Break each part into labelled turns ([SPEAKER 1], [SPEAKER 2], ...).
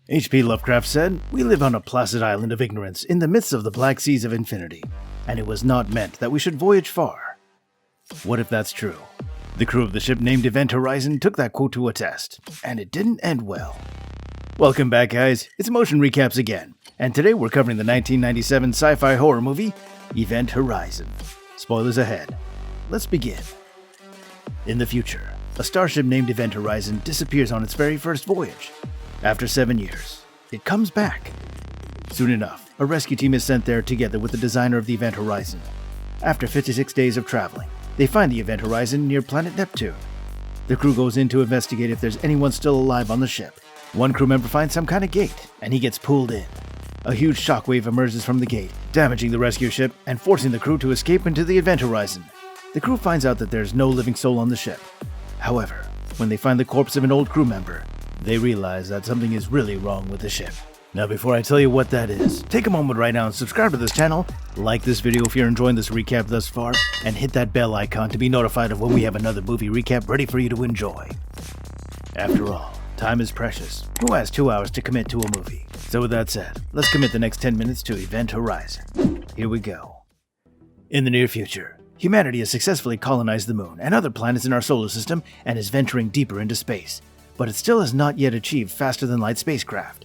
[SPEAKER 1] H.P. Lovecraft said, "We live on a placid island of ignorance in the midst of the black seas of infinity, and it was not meant that we should voyage far." What if that's true? The crew of the ship named Event Horizon took that quote to a test, and it didn't end well. Welcome back, guys. It's Motion Recaps again, and today we're covering the 1997 sci-fi horror movie, Event Horizon. Spoilers ahead. Let's begin. In the future, a starship named Event Horizon disappears on its very first voyage. After 7 years, it comes back. Soon enough, a rescue team is sent there together with the designer of the Event Horizon. After 56 days of traveling, they find the Event Horizon near planet Neptune. The crew goes in to investigate if there's anyone still alive on the ship. One crew member finds some kind of gate, and he gets pulled in. A huge shockwave emerges from the gate, damaging the rescue ship and forcing the crew to escape into the Event Horizon. The crew finds out that there's no living soul on the ship. However, when they find the corpse of an old crew member, they realize that something is really wrong with the ship. Now, before I tell you what that is, take a moment right now and subscribe to this channel, like this video if you're enjoying this recap thus far, and hit that bell icon to be notified of when we have another movie recap ready for you to enjoy. After all, time is precious. Who has 2 hours to commit to a movie? So with that said, let's commit the next 10 minutes to Event Horizon. Here we go. In the near future, humanity has successfully colonized the moon and other planets in our solar system and is venturing deeper into space, but it still has not yet achieved faster-than-light spacecraft.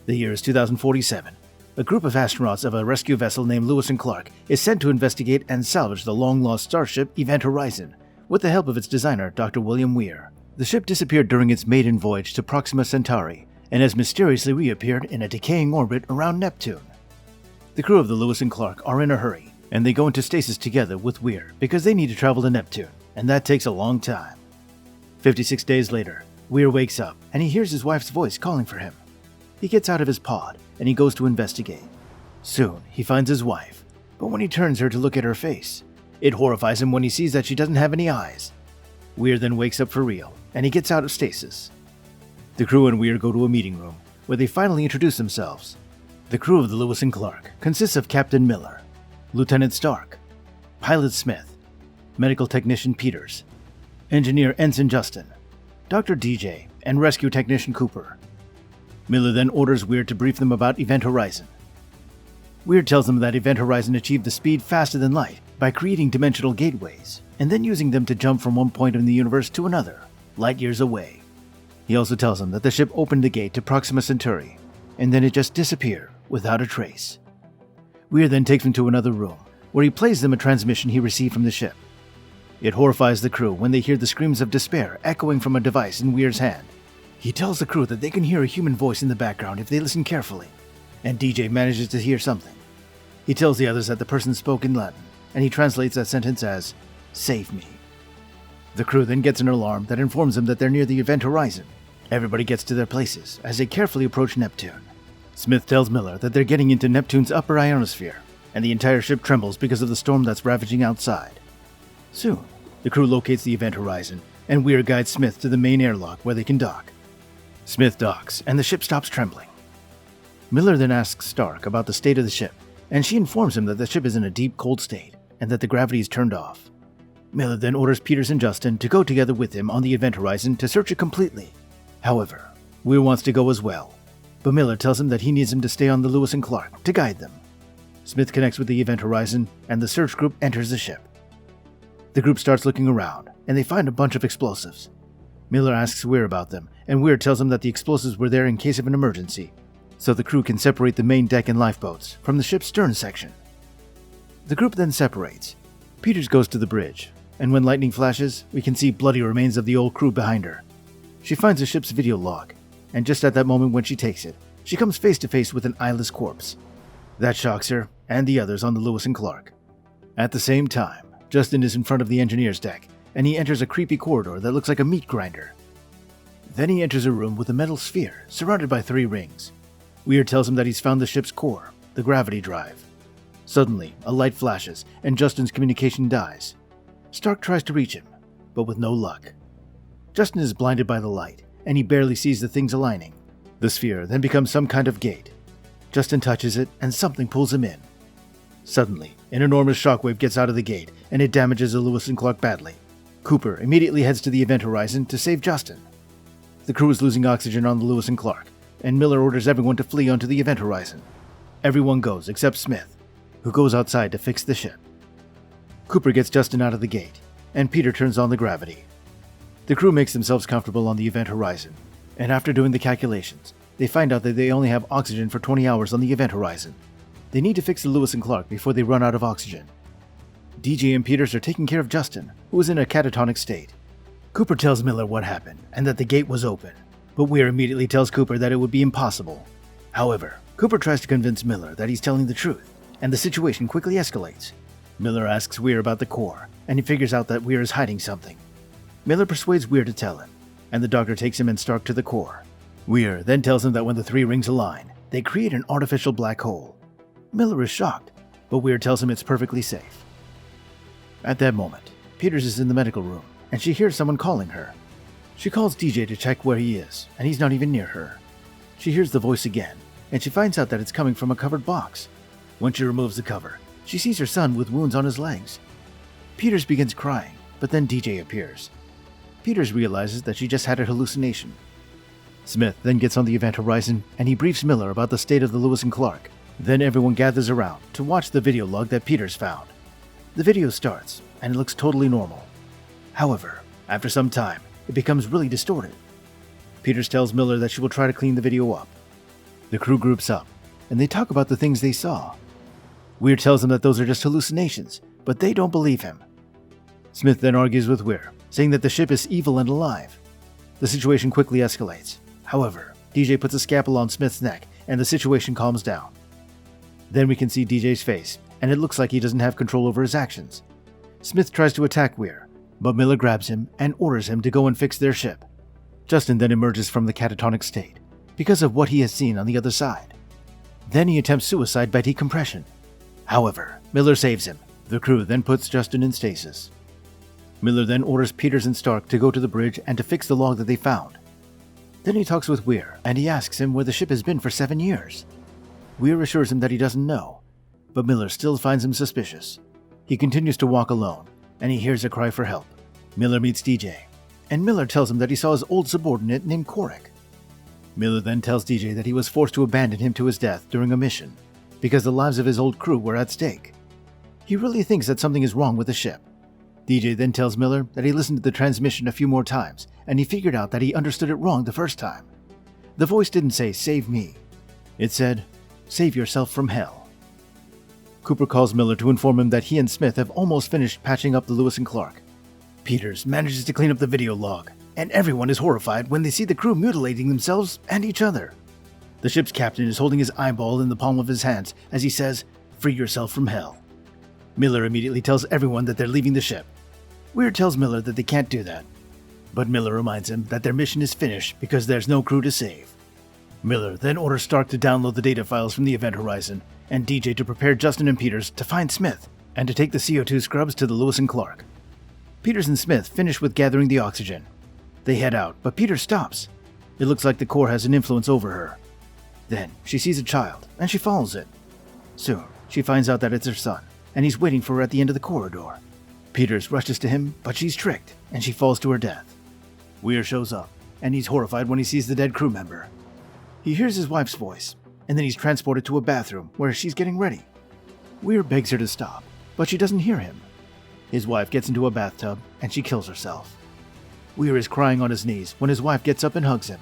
[SPEAKER 1] The year is 2047. A group of astronauts of a rescue vessel named Lewis and Clark is sent to investigate and salvage the long-lost starship Event Horizon, with the help of its designer, Dr. William Weir. The ship disappeared during its maiden voyage to Proxima Centauri and has mysteriously reappeared in a decaying orbit around Neptune. The crew of the Lewis and Clark are in a hurry, and they go into stasis together with Weir because they need to travel to Neptune, and that takes a long time. 56 days later, Weir wakes up and he hears his wife's voice calling for him. He gets out of his pod and he goes to investigate. Soon, he finds his wife, but when he turns her to look at her face, it horrifies him when he sees that she doesn't have any eyes. Weir then wakes up for real and he gets out of stasis. The crew and Weir go to a meeting room where they finally introduce themselves. The crew of the Lewis and Clark consists of Captain Miller, Lieutenant Stark, Pilot Smith, Medical Technician Peters, Engineer Ensign Justin, Dr. DJ, and Rescue Technician Cooper. Miller then orders Weir to brief them about Event Horizon. Weir tells them that Event Horizon achieved the speed faster than light by creating dimensional gateways, and then using them to jump from one point in the universe to another, light years away. He also tells them that the ship opened the gate to Proxima Centauri, and then it just disappeared without a trace. Weir then takes them to another room, where he plays them a transmission he received from the ship. It horrifies the crew when they hear the screams of despair echoing from a device in Weir's hand. He tells the crew that they can hear a human voice in the background if they listen carefully, and DJ manages to hear something. He tells the others that the person spoke in Latin, and he translates that sentence as, "Save me." The crew then gets an alarm that informs them that they're near the Event Horizon. Everybody gets to their places as they carefully approach Neptune. Smith tells Miller that they're getting into Neptune's upper ionosphere, and the entire ship trembles because of the storm that's ravaging outside. Soon, the crew locates the Event Horizon, and Weir guides Smith to the main airlock where they can dock. Smith docks, and the ship stops trembling. Miller then asks Stark about the state of the ship, and she informs him that the ship is in a deep, cold state, and that the gravity is turned off. Miller then orders Peters and Justin to go together with him on the Event Horizon to search it completely. However, Weir wants to go as well, but Miller tells him that he needs him to stay on the Lewis and Clark to guide them. Smith connects with the Event Horizon, and the search group enters the ship. The group starts looking around, and they find a bunch of explosives. Miller asks Weir about them, and Weir tells him that the explosives were there in case of an emergency, so the crew can separate the main deck and lifeboats from the ship's stern section. The group then separates. Peters goes to the bridge, and when lightning flashes, we can see bloody remains of the old crew behind her. She finds the ship's video log, and just at that moment when she takes it, she comes face to face with an eyeless corpse. That shocks her, and the others on the Lewis and Clark. At the same time, Justin is in front of the engineer's deck, and he enters a creepy corridor that looks like a meat grinder. Then he enters a room with a metal sphere surrounded by 3 rings. Weir tells him that he's found the ship's core, the gravity drive. Suddenly, a light flashes, and Justin's communication dies. Stark tries to reach him, but with no luck. Justin is blinded by the light, and he barely sees the things aligning. The sphere then becomes some kind of gate. Justin touches it, and something pulls him in. Suddenly, an enormous shockwave gets out of the gate, and it damages the Lewis and Clark badly. Cooper immediately heads to the Event Horizon to save Justin. The crew is losing oxygen on the Lewis and Clark, and Miller orders everyone to flee onto the event horizon. Everyone goes except Smith, who goes outside to fix the ship. Cooper gets Justin out of the gate, and Peter turns on the gravity. The crew makes themselves comfortable on the event horizon, and after doing the calculations, they find out that they only have oxygen for 20 hours on the event horizon. They need to fix the Lewis and Clark before they run out of oxygen. DJ and Peters are taking care of Justin, who is in a catatonic state. Cooper tells Miller what happened and that the gate was open, but Weir immediately tells Cooper that it would be impossible. However, Cooper tries to convince Miller that he's telling the truth, and the situation quickly escalates. Miller asks Weir about the core, and he figures out that Weir is hiding something. Miller persuades Weir to tell him, and the doctor takes him and Stark to the core. Weir then tells him that when the three rings align, they create an artificial black hole. Miller is shocked, but Weir tells him it's perfectly safe. At that moment, Peters is in the medical room, and she hears someone calling her. She calls DJ to check where he is, and he's not even near her. She hears the voice again, and she finds out that it's coming from a covered box. When she removes the cover, she sees her son with wounds on his legs. Peters begins crying, but then DJ appears. Peters realizes that she just had a hallucination. Smith then gets on the event horizon, and he briefs Miller about the state of the Lewis and Clark. Then everyone gathers around to watch the video log that Peters found. The video starts, and it looks totally normal. However, after some time, it becomes really distorted. Peters tells Miller that she will try to clean the video up. The crew groups up, and they talk about the things they saw. Weir tells them that those are just hallucinations, but they don't believe him. Smith then argues with Weir, saying that the ship is evil and alive. The situation quickly escalates. However, DJ puts a scalpel on Smith's neck, and the situation calms down. Then we can see DJ's face, and it looks like he doesn't have control over his actions. Smith tries to attack Weir, but Miller grabs him and orders him to go and fix their ship. Justin then emerges from the catatonic state, because of what he has seen on the other side. Then he attempts suicide by decompression. However, Miller saves him. The crew then puts Justin in stasis. Miller then orders Peters and Stark to go to the bridge and to fix the log that they found. Then he talks with Weir, and he asks him where the ship has been for 7 years. Weir assures him that he doesn't know, but Miller still finds him suspicious. He continues to walk alone, and he hears a cry for help. Miller meets DJ, and Miller tells him that he saw his old subordinate named Korik. Miller then tells DJ that he was forced to abandon him to his death during a mission, because the lives of his old crew were at stake. He really thinks that something is wrong with the ship. DJ then tells Miller that he listened to the transmission a few more times, and he figured out that he understood it wrong the first time. The voice didn't say, "Save me." It said, "Save yourself from hell." Cooper calls Miller to inform him that he and Smith have almost finished patching up the Lewis and Clark. Peters manages to clean up the video log, and everyone is horrified when they see the crew mutilating themselves and each other. The ship's captain is holding his eyeball in the palm of his hands as he says, "Free yourself from hell." Miller immediately tells everyone that they're leaving the ship. Weir tells Miller that they can't do that, but Miller reminds him that their mission is finished because there's no crew to save. Miller then orders Stark to download the data files from the event horizon, and DJ to prepare Justin and Peters to find Smith, and to take the CO2 scrubs to the Lewis and Clark. Peters and Smith finish with gathering the oxygen. They head out, but Peters stops. It looks like the core has an influence over her. Then, she sees a child, and she follows it. Soon, she finds out that it's her son, and he's waiting for her at the end of the corridor. Peters rushes to him, but she's tricked, and she falls to her death. Weir shows up, and he's horrified when he sees the dead crew member. He hears his wife's voice, and then he's transported to a bathroom where she's getting ready. Weir begs her to stop, but she doesn't hear him. His wife gets into a bathtub, and she kills herself. Weir is crying on his knees when his wife gets up and hugs him.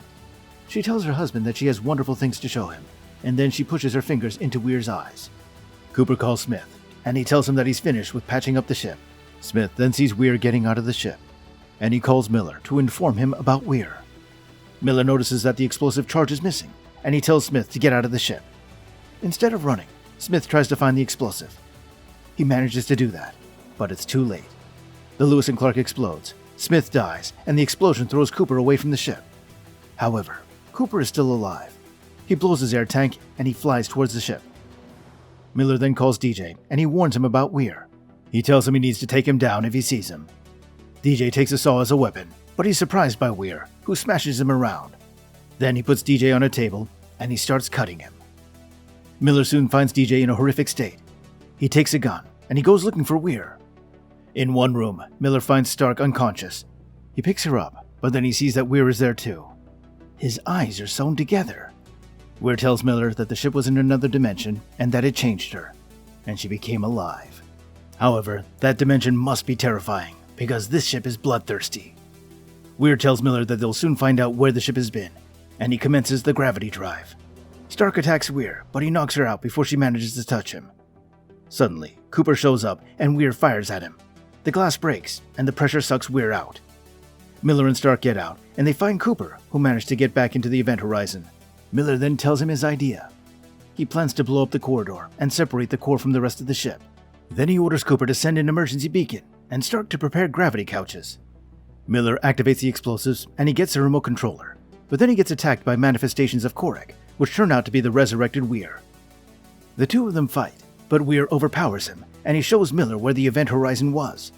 [SPEAKER 1] She tells her husband that she has wonderful things to show him, and then she pushes her fingers into Weir's eyes. Cooper calls Smith, and he tells him that he's finished with patching up the ship. Smith then sees Weir getting out of the ship, and he calls Miller to inform him about Weir. Miller notices that the explosive charge is missing, and he tells Smith to get out of the ship. Instead of running, Smith tries to find the explosive. He manages to do that, but it's too late. The Lewis and Clark explodes, Smith dies, and the explosion throws Cooper away from the ship. However, Cooper is still alive. He blows his air tank, and he flies towards the ship. Miller then calls DJ, and he warns him about Weir. He tells him he needs to take him down if he sees him. DJ takes a saw as a weapon, but he's surprised by Weir, who smashes him around. Then he puts DJ on a table, and he starts cutting him. Miller soon finds DJ in a horrific state. He takes a gun, and he goes looking for Weir. In one room, Miller finds Stark unconscious. He picks her up, but then he sees that Weir is there too. His eyes are sewn together. Weir tells Miller that the ship was in another dimension and that it changed her, and she became alive. However, that dimension must be terrifying, because this ship is bloodthirsty. Weir tells Miller that they'll soon find out where the ship has been, and he commences the gravity drive. Stark attacks Weir, but he knocks her out before she manages to touch him. Suddenly, Cooper shows up and Weir fires at him. The glass breaks, and the pressure sucks Weir out. Miller and Stark get out, and they find Cooper, who managed to get back into the event horizon. Miller then tells him his idea. He plans to blow up the corridor and separate the core from the rest of the ship. Then he orders Cooper to send an emergency beacon, and Stark to prepare gravity couches. Miller activates the explosives, and he gets a remote controller, but then he gets attacked by manifestations of Korek, which turn out to be the resurrected Weir. The two of them fight, but Weir overpowers him, and he shows Miller where the event horizon was.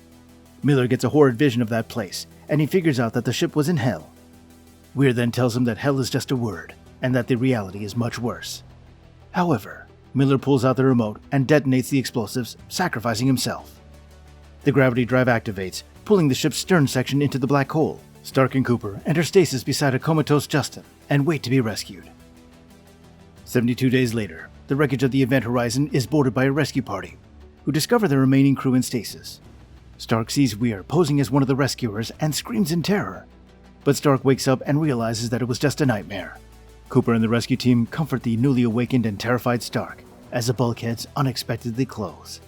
[SPEAKER 1] Miller gets a horrid vision of that place, and he figures out that the ship was in hell. Weir then tells him that hell is just a word, and that the reality is much worse. However, Miller pulls out the remote and detonates the explosives, sacrificing himself. The gravity drive activates, pulling the ship's stern section into the black hole. Stark and Cooper enter stasis beside a comatose Justin and wait to be rescued. 72 days later, the wreckage of the event horizon is boarded by a rescue party, who discover the remaining crew in stasis. Stark sees Weir posing as one of the rescuers and screams in terror, but Stark wakes up and realizes that it was just a nightmare. Cooper and the rescue team comfort the newly awakened and terrified Stark as the bulkheads unexpectedly close.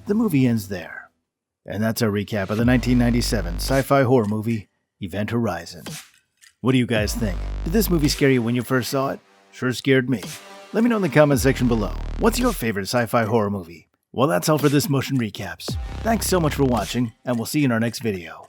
[SPEAKER 1] The movie ends there. And that's our recap of the 1997 sci-fi horror movie, Event Horizon. What do you guys think? Did this movie scare you when you first saw it? Sure scared me. Let me know in the comment section below. What's your favorite sci-fi horror movie? Well, that's all for this Motion Recaps. Thanks so much for watching, and we'll see you in our next video.